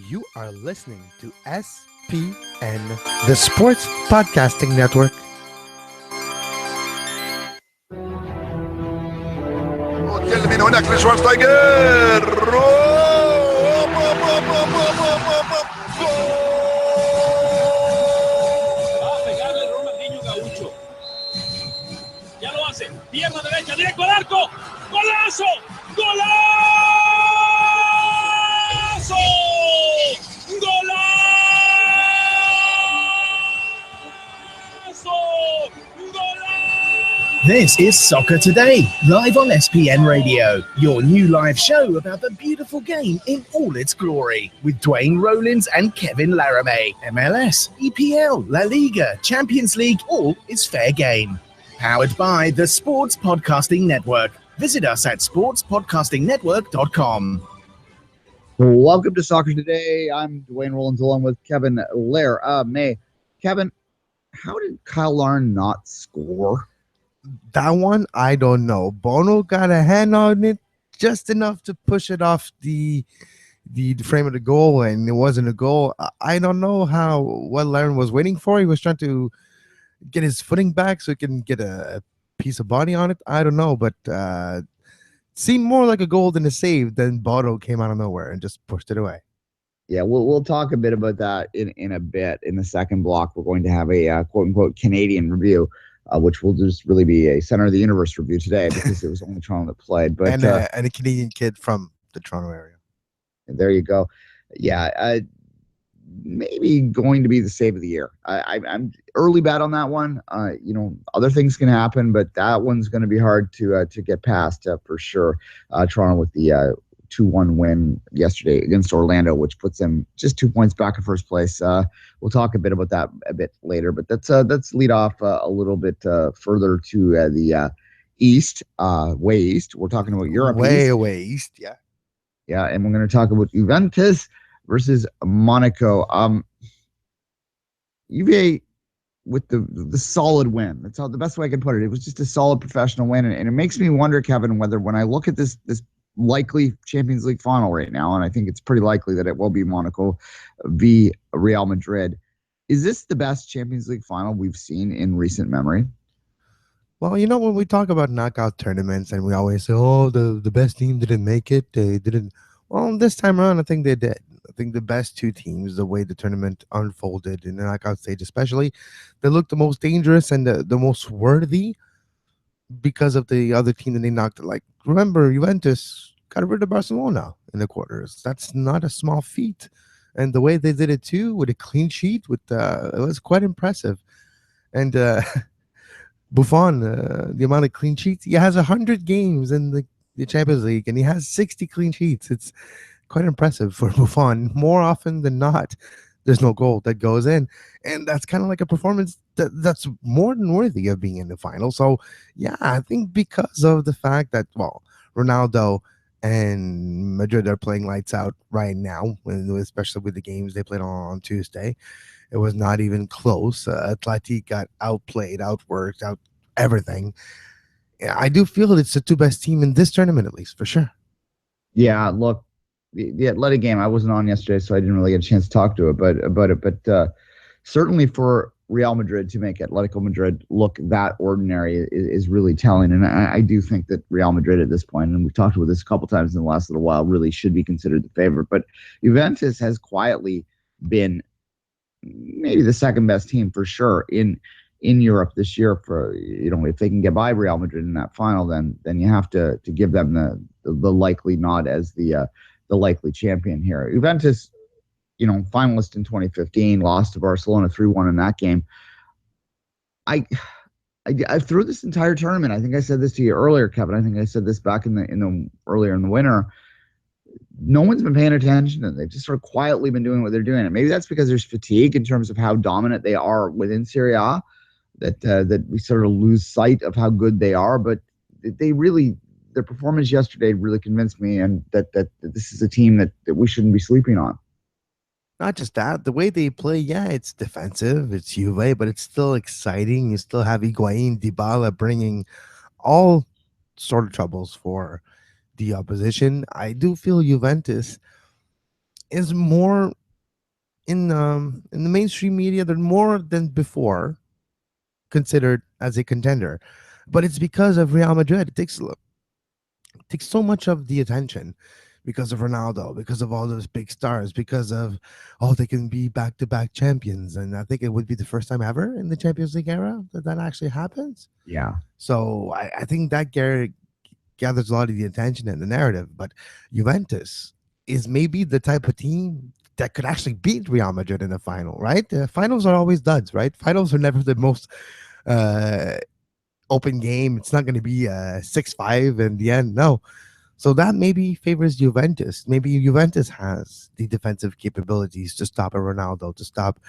You are listening to SPN, the Sports Podcasting Network. وتكلم من هناك لشوارستايجر Va a pegarle Ronaldinho Gaucho. Ya lo hace. Pierna derecha, directo al arco. ¡Golazo! ¡Golazo! ¡Golazo! ¡Golazo! This is Soccer Today, live on SPN Radio, your new live show about the beautiful game in all its glory, with Duane, Rollins and Kevin Laramee. MLS, EPL, La Liga, Champions League, all is fair game. Powered by the Sports Podcasting Network. Visit us at sportspodcastingnetwork.com. Welcome to Soccer Today. I'm Duane Rollins along with Kevin Laramee. Kevin, how did Kyle Larin not score? That one, I don't know. Bono got a hand on it just enough to push it off the frame of the goal, and it wasn't a goal. I don't know what Larin was waiting for. He was trying to get his footing back so he can get a piece of body on it. I don't know, but seemed more like a goal than a save. Then Bono came out of nowhere and just pushed it away. Yeah, we'll talk a bit about that in a bit. In the second block, we're going to have a quote-unquote Canadian review, which will just really be a center of the universe review today because it was only Toronto that played. But and a Canadian kid from the Toronto area. There you go. Yeah, maybe going to be the save of the year. I'm early bet on that one. Other things can happen, but that one's going to be hard to get past for sure. Toronto with the 2-1 win yesterday against Orlando, which puts them just 2 points back in first place. We'll talk a bit about that a bit later, but let's lead off a little bit further to the east, way east. We're talking about Europe. Way east, yeah. Yeah, and we're going to talk about Juventus versus Monaco. Juve with the solid win. That's the best way I can put it. It was just a solid professional win, and it makes me wonder, Kevin, whether when I look at this likely Champions League final right now, and I think it's pretty likely that it will be Monaco v Real Madrid, is this the best Champions League final we've seen in recent memory? Well, when we talk about knockout tournaments and we always say, oh, the best team didn't make it. They didn't. Well, this time around, I think they did. I think the best two teams, the way the tournament unfolded in the knockout stage especially, they looked the most dangerous and the most worthy because of the other team that they knocked. Like, remember, Juventus got rid of Barcelona in the quarters. That's not a small feat. And the way they did it, too, with a clean sheet, it was quite impressive. And Buffon, the amount of clean sheets, he has 100 games in the Champions League, and he has 60 clean sheets. It's quite impressive for Buffon. More often than not, there's no goal that goes in, and that's kind of like a performance that's more than worthy of being in the final. So, yeah, I think because of the fact that, well, Ronaldo and Madrid are playing lights out right now, especially with the games they played on Tuesday. It was not even close. Atleti got outplayed, outworked, out everything. Yeah, I do feel it's the two best team in this tournament, at least, for sure. Yeah, look, the Atleti game, I wasn't on yesterday, so I didn't really get a chance to talk to it. But certainly for Real Madrid to make Atletico Madrid look that ordinary is really telling. And I do think that Real Madrid at this point, and we've talked about this a couple times in the last little while, really should be considered the favorite. But Juventus has quietly been maybe the second best team for sure in Europe this year. For if they can get by Real Madrid in that final, then you have to give them the likely nod as the likely champion here. Juventus, finalist in 2015, lost to Barcelona 3-1 in that game. I through this entire tournament, I think I said this to you earlier, Kevin. I think I said this back in the earlier in the winter. No one's been paying attention to them. They've just sort of quietly been doing what they're doing. And maybe that's because there's fatigue in terms of how dominant they are within Serie A, that we sort of lose sight of how good they are. But their performance yesterday really convinced me, and that this is a team that we shouldn't be sleeping on. Not just that, the way they play, yeah, it's defensive, it's Juve, but it's still exciting. You still have Higuain, Dybala bringing all sort of troubles for the opposition. I do feel Juventus is more in the mainstream media. They're more than before considered as a contender, but it's because of Real Madrid. Takes so much of the attention because of Ronaldo, because of all those big stars, because of they can be back to back champions, and I think it would be the first time ever in the Champions League era that that actually happens. Yeah. So I think that gathers a lot of the attention and the narrative. But Juventus is maybe the type of team that could actually beat Real Madrid in a final, right? Finals are always duds, right? Finals are never the most uh, open game. It's not going to be 6-5 in the end. No. So that maybe favors Juventus. Maybe Juventus has the defensive capabilities to stop a Ronaldo, to stop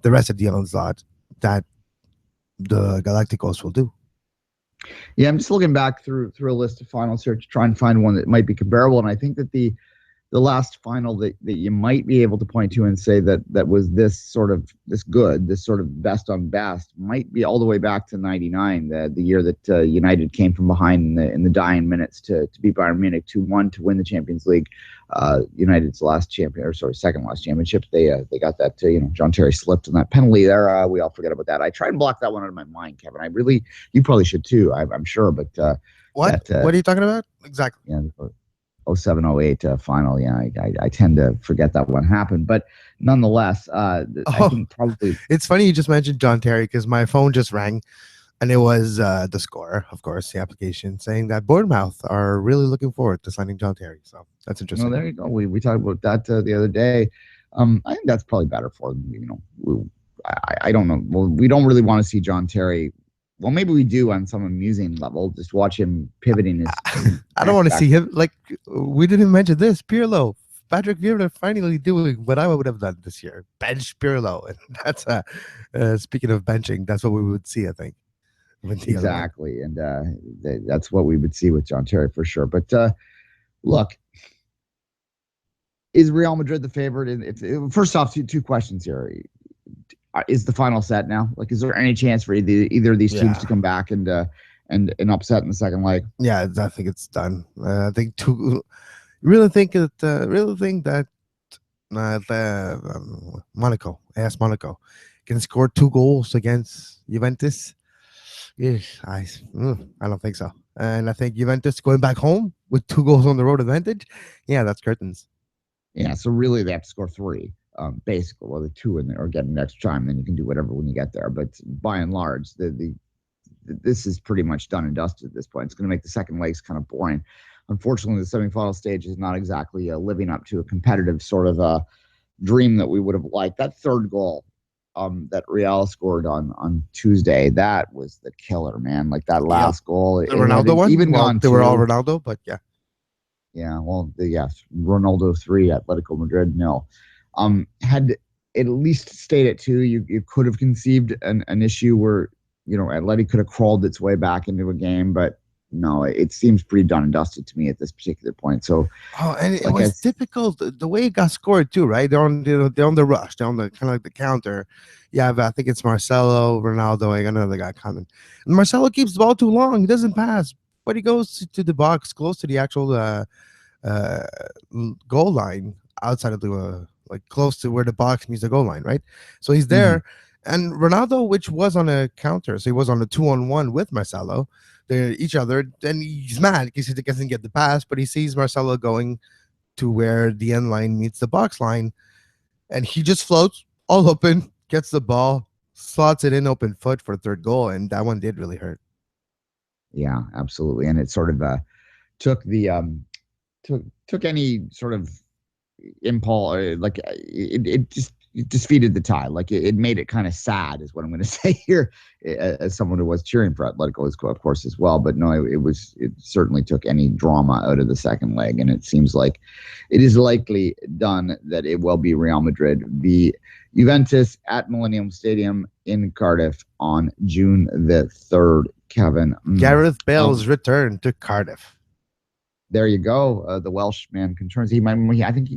the rest of the onslaught that the Galacticos will do. Yeah, I'm just looking back through a list of finals here to try and find one that might be comparable. And I think that the last final that you might be able to point to and say that was this sort of best on best might be all the way back to '99, the year that United came from behind in the dying minutes to beat Bayern Munich 2-1 to win the Champions League. United's second last championship. They got that John Terry slipped on that penalty there. We all forget about that. I try and block that one out of my mind, Kevin. You probably should too. I'm sure, but what are you talking about exactly? Yeah. 07-08 final. Yeah, I tend to forget that one happened, but nonetheless, I think probably it's funny you just mentioned John Terry because my phone just rang, and it was the score, of course, the application saying that Bournemouth are really looking forward to signing John Terry. So that's interesting. There you go. We talked about that the other day. I think that's probably better for them. I don't know. Well, we don't really want to see John Terry. Well, maybe we do on some amusing level. Just watch him pivoting his. I don't want to see him like we didn't mention this. Pirlo, Patrick Vieira finally doing what I would have done this year: bench Pirlo, and that's speaking of benching, that's what we would see. I think exactly, and that's what we would see with John Terry for sure. But look, is Real Madrid the favorite? And first off, two questions here. Is the final set now? Like, is there any chance for either of these teams to come back and upset in the second leg? Yeah, I think it's done. I think really think that Monaco, AS Monaco, can score 2 goals against Juventus. Yeah, I don't think so. And I think Juventus going back home with 2 goals on the road advantage. Yeah, that's curtains. Yeah, so really they have to score 3. Basically, well, the 2 in there or get an extra time, then you can do whatever when you get there. But by and large, this is pretty much done and dusted at this point. It's going to make the second legs kind of boring. Unfortunately, the semifinal stage is not exactly living up to a competitive sort of dream that we would have liked. That third goal that Real scored on Tuesday, that was the killer, man. Like that last goal. The Ronaldo one? Even gone they were all Ronaldo, but yeah. Yeah, well, Ronaldo 3, Atletico Madrid, no. Had it at least stayed at 2, you could have conceived an issue where, Atleti could have crawled its way back into a game, but no, it seems pretty done and dusted to me at this particular point. So, and it was difficult the way it got scored too, right? They're on the rush, they're on the kind of like the counter. Yeah, but I think it's Marcelo, Ronaldo, I got another guy coming. And Marcelo keeps the ball too long. He doesn't pass, but he goes to the box close to the actual goal line outside of the like close to where the box meets the goal line, right? So he's there. Mm-hmm. And Ronaldo, which was on a counter, so he was on a 2-on-1 with Marcelo. They're each other. Then he's mad because he doesn't get the pass, but he sees Marcelo going to where the end line meets the box line, and he just floats all open, gets the ball, slots it in open foot for a third goal, and that one did really hurt. Yeah, absolutely, and it sort of took the took any sort of impulse, like it just defeated the tie. Like it made it kind of sad, is what I'm going to say here, as someone who was cheering for Atletico, of course, as well. But no, it certainly took any drama out of the second leg, and it seems like it is likely done that it will be Real Madrid v Juventus at Millennium Stadium in Cardiff on June the 3rd. Kevin, Gareth Bale's return to Cardiff. There you go. The Welsh man concerns. I think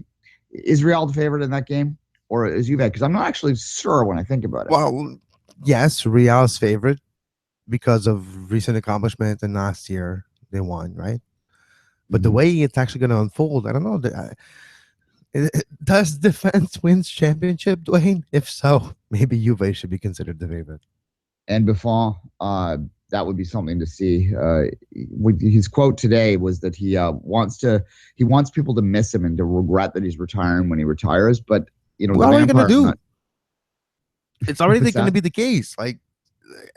is Real the favorite in that game, or is Juve? Because I'm not actually sure when I think about it. Well, yes, Real's favorite because of recent accomplishment, and last year they won, right? But the way it's actually going to unfold, I don't know. Does defense wins championship, Dwayne? If so, maybe Juve should be considered the favorite. And Buffon, that would be something to see. His quote today was that he wants people to miss him and to regret that he's retiring when he retires. But what are you going to do? It's already going to be the case. Like,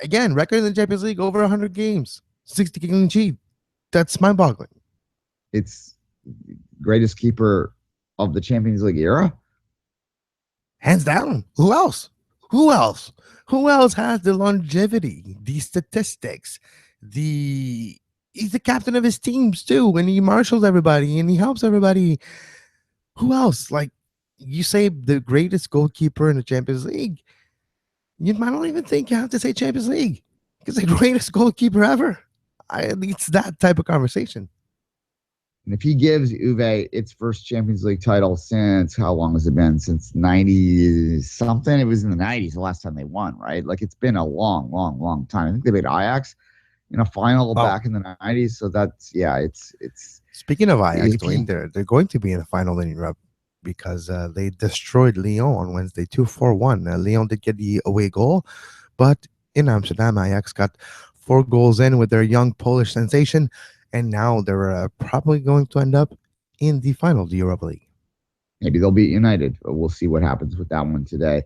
again, record in the Champions League over 100 games, 60 clean sheet. That's mind-boggling. It's greatest keeper of the Champions League era, hands down. Who else? Who else has the longevity, the statistics, he's the captain of his teams too, and he marshals everybody and he helps everybody. Who else? Like, you say the greatest goalkeeper in the Champions League, I don't even think you have to say Champions League, because the greatest goalkeeper ever. It's that type of conversation. And if he gives Juve its first Champions League title since, how long has it been? Since 90 something? It was in the 90s the last time they won, right? Like, it's been a long, long, long time. I think they beat Ajax in a final back in the 90s. So that's, it's. Speaking of Ajax, Dwayne, they're going to be in the final in Europe because they destroyed Lyon on Wednesday, 2-4-1. Lyon did get the away goal, but in Amsterdam, Ajax got 4 goals in with their young Polish sensation. And now they're probably going to end up in the final of the Europa League. Maybe they'll beat United, but we'll see what happens with that one today.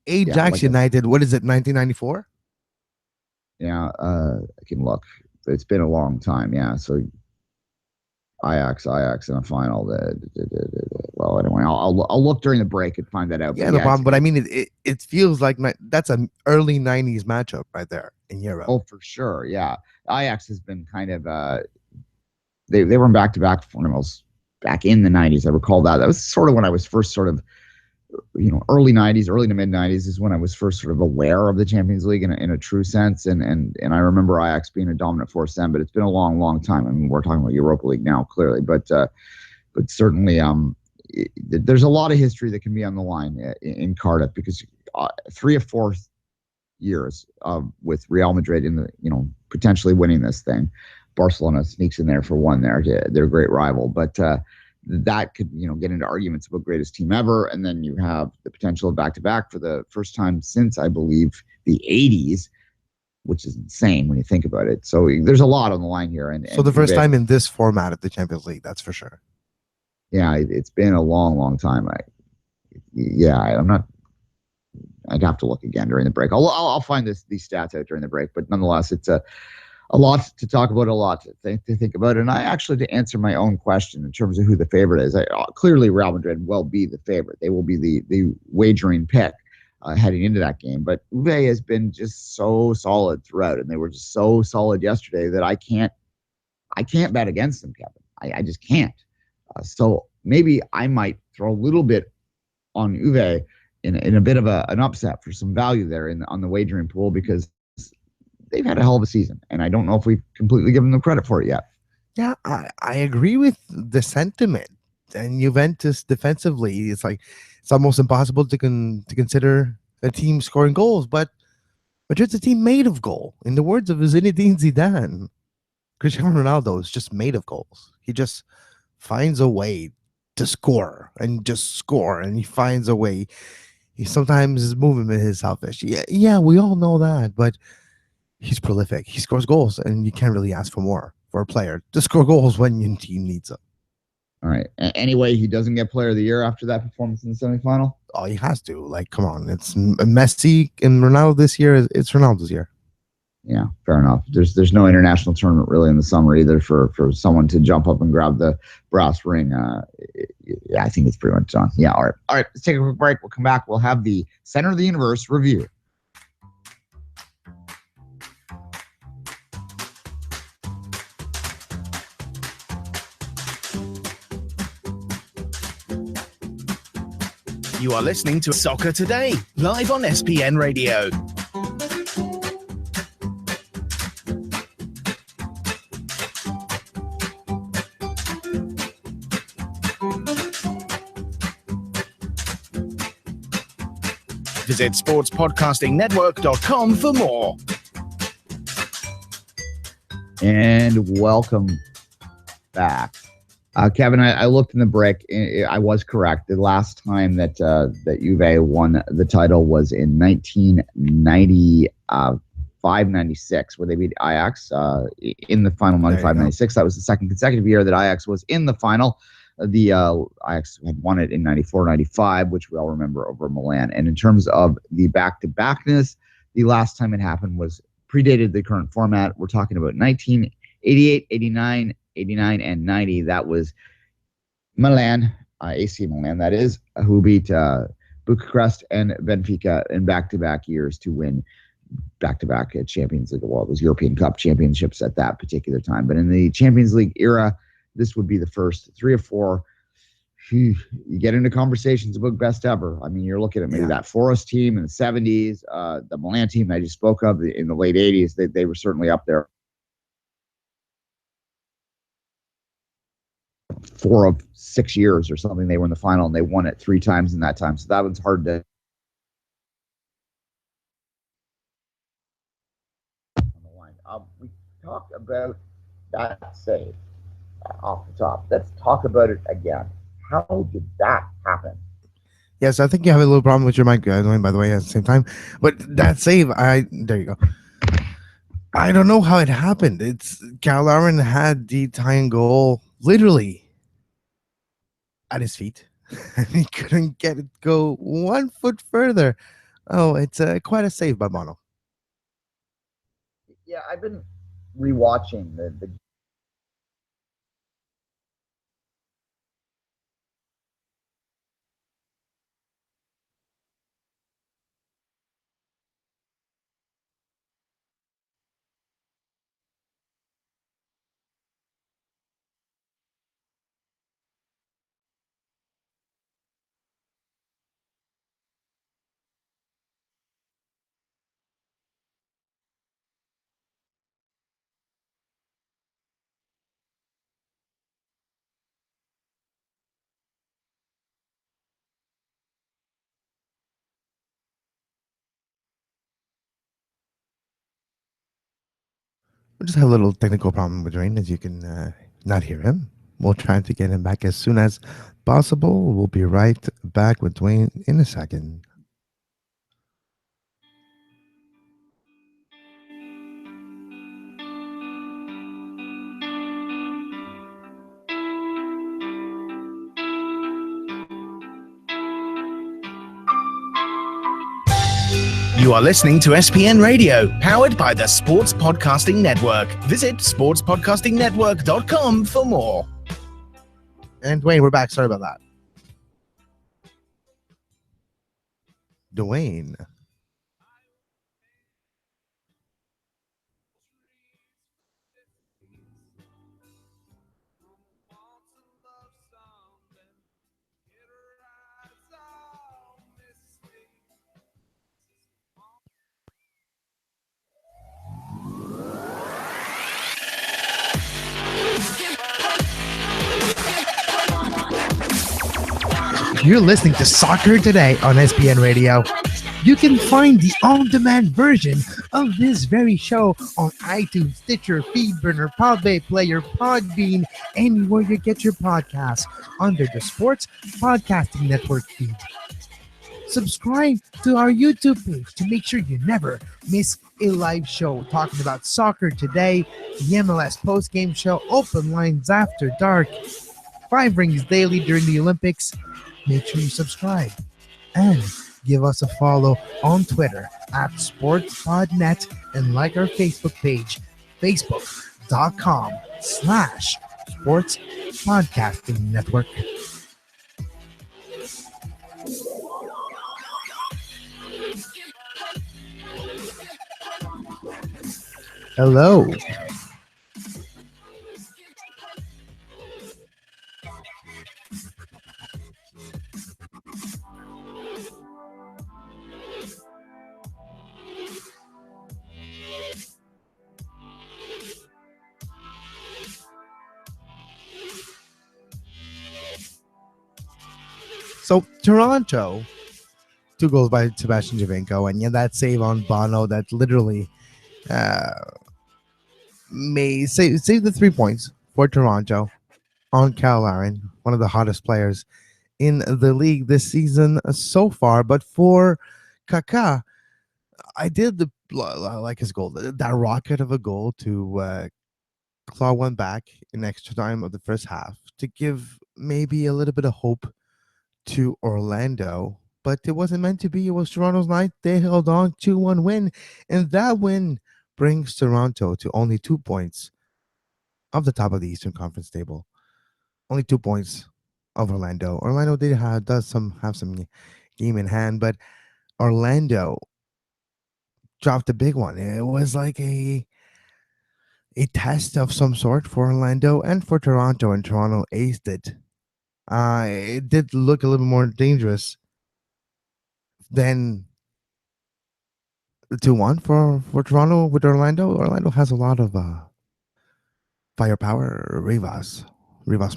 Ajax United, what is it, 1994? Yeah, I can look. It's been a long time, yeah. So Ajax in a final. Well, anyway, I'll look during the break and find that out. Yeah, no problem. But I mean, it feels like that's an early 90s matchup right there in Europe. Oh, for sure, yeah. Ajax has been kind of they were in back-to-back finals back in the 90s. I recall that. That was sort of when I was first sort of, early 90s, early to mid 90s is when I was first sort of aware of the Champions League in a true sense. And I remember Ajax being a dominant force then, but it's been a long, long time. I mean, we're talking about Europa League now, clearly, but certainly there's a lot of history that can be on the line in Cardiff, because 3 or 4 years with Real Madrid in the, potentially winning this thing. Barcelona sneaks in there for one there. They're a great rival, but that could, get into arguments about greatest team ever. And then you have the potential of back-to-back for the first time since, I believe, the 80s, which is insane when you think about it. So there's a lot on the line here. And so the first time in this format of the Champions League, that's for sure. Yeah, it's been a long, long time. I'd have to look again during the break. I'll find these stats out during the break, but nonetheless, it's a lot to talk about, a lot to think about. And I actually, to answer my own question in terms of who the favorite is, clearly Real Madrid will be the favorite. They will be the wagering pick heading into that game. But Juve has been just so solid throughout, and they were just so solid yesterday that I can't bet against them, Kevin. I just can't. So maybe I might throw a little bit on Juve in a bit of an upset for some value there on the wagering pool, because they've had a hell of a season, and I don't know if we've completely given them credit for it yet. Yeah, I agree with the sentiment. And Juventus defensively, it's almost impossible to consider a team scoring goals, but Madrid's a team made of goal. In the words of Zinedine Zidane, Cristiano Ronaldo is just made of goals. He just finds a way to score, and he finds a way. Sometimes his movement is selfish. Yeah, we all know that, but he's prolific. He scores goals, and you can't really ask for more for a player to score goals when your team needs them. All right. Anyway, he doesn't get Player of the Year after that performance in the semifinal? Oh, he has to. Like, come on. It's Messi and Ronaldo this year. It's Ronaldo's year. Yeah, fair enough. There's no international tournament really in the summer either for someone to jump up and grab the brass ring. Yeah, I think it's pretty much done. Yeah, all right. All right, let's take a quick break. We'll come back. We'll have the Center of the Universe review. You are listening to Soccer Today, live on SPN Radio. Visit sportspodcastingnetwork.com for more. And welcome back. Kevin, I looked in the break. I was correct. The last time that Juve won the title was in 1995-96, where they beat Ajax in the final. 95-96. That was the second consecutive year that Ajax was in the final. The Ajax had won it in 94-95, which we all remember, over Milan. And in terms of the back-to-backness, the last time it happened was predated the current format. We're talking about 1988, 89, 89 and 90. That was Milan, AC Milan, that is, who beat Bucharest and Benfica in back-to-back years to win back-to-back Champions League. Well, it was European Cup championships at that particular time. But in the Champions League era, this would be the first 3 or 4. You get into conversations about best ever. I mean, you're looking at maybe that Forest team in the 70s, the Milan team I just spoke of in the late 80s. They were certainly up there. 4 of 6 years or something, they were in the final, and they won it 3 times in that time. So that was hard to. On the line, we talked about that save off the top. Let's talk about it again. How did that happen? Yes, I think you have a little problem with your mic, Duane, by the way, at the same time. But that save, there you go. I don't know how it happened. It's Laramee had the tying goal literally at his feet. He couldn't get it go 1 foot further. Oh, it's quite a save by Bono. Yeah, I've been rewatching the We just have a little technical problem with Duane, as you can not hear him. We'll try to get him back as soon as possible. We'll be right back with Duane in a second. You are listening to SPN Radio, powered by the Sports Podcasting Network. Visit sportspodcastingnetwork.com for more. And Duane, we're back. Sorry about that. Duane. You're listening to Soccer Today on SPN Radio. You can find the on-demand version of this very show on iTunes, Stitcher, Feedburner, Podbay Player, Podbean, anywhere you get your podcasts under the Sports Podcasting Network feed. Subscribe to our YouTube page to make sure you never miss a live show talking about soccer today, the MLS post-game show, open lines after dark, 5 rings daily during the Olympics. Make sure you subscribe and give us a follow on Twitter at SportsPodNet and like our Facebook page, facebook.com/Sports Podcasting Network. Hello. So Toronto, 2 goals by Sebastian Giovinco, and that save on Bono that literally may save the 3 points for Toronto. on Kyle Larin, one of the hottest players in the league this season so far. But for Kaká, I did like his goal, that rocket of a goal to claw one back in extra time of the first half to give maybe a little bit of hope to Orlando. But it wasn't meant to be. It was Toronto's night. They held on 2-1 win, and that win brings Toronto to only 2 points of the top of the Eastern Conference table. Only 2 points of Orlando. Orlando did have some game in hand, but Orlando dropped a big one. It was like a test of some sort for Orlando and for Toronto, and Toronto aced it. It did look a little more dangerous than the 2-1 for Toronto with Orlando. Orlando has a lot of firepower. Rivas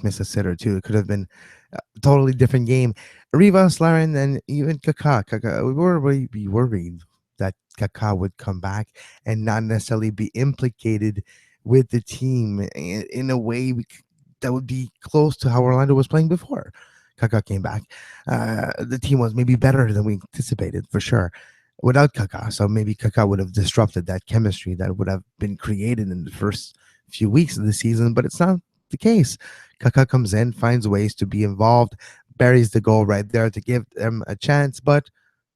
missed a sitter too. It could have been a totally different game. Rivas, Larin, and even Kaká. We were really worried that Kaká would come back and not necessarily be implicated with the team in a way that would be close to how Orlando was playing before. Kaká came back. The team was maybe better than we anticipated for sure without Kaká. So maybe Kaká would have disrupted that chemistry that would have been created in the first few weeks of the season, but it's not the case. Kaká comes in, finds ways to be involved, buries the goal right there to give them a chance, but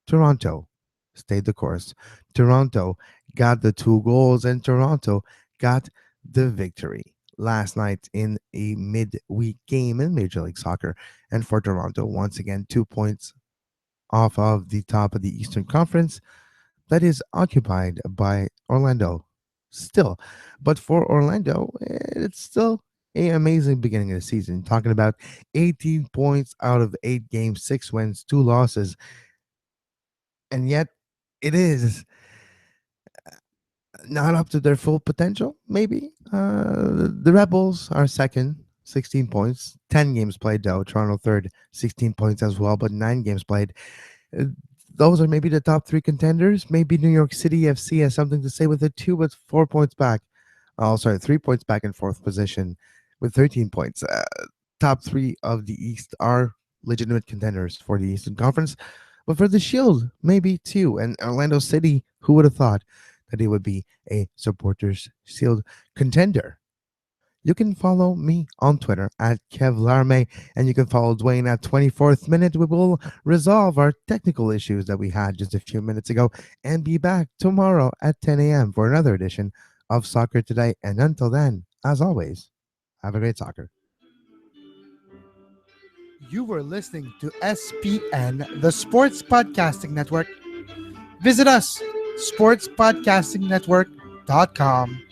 Toronto stayed the course. Toronto got the 2 goals, and Toronto got the victory last night in a midweek game in Major League Soccer. And for Toronto, once again, 2 points off of the top of the Eastern Conference that is occupied by Orlando still. But for Orlando, it's still an amazing beginning of the season. Talking about 18 points out of 8 games, 6 wins, 2 losses. And yet it is not up to their full potential, maybe. The Rebels are second, 16 points, 10 games played, though. Toronto third, 16 points as well, but 9 games played. Uh, Those are maybe the top 3 contenders. Maybe New York City FC has something to say with it too, but 4 points back. Oh, sorry, 3 points back in fourth position with 13 points. Top 3 of the East are legitimate contenders for the Eastern Conference. But for the Shield, maybe too. And Orlando City, who would have thought that it would be a Supporters Shield contender? You can follow me on Twitter at KevLarme, and you can follow Duane at 24th Minute. We will resolve our technical issues that we had just a few minutes ago and be back tomorrow at 10 a.m. for another edition of Soccer Today. And until then, as always, have a great soccer. You were listening to SPN, the Sports Podcasting Network. Visit us, sportspodcastingnetwork.com.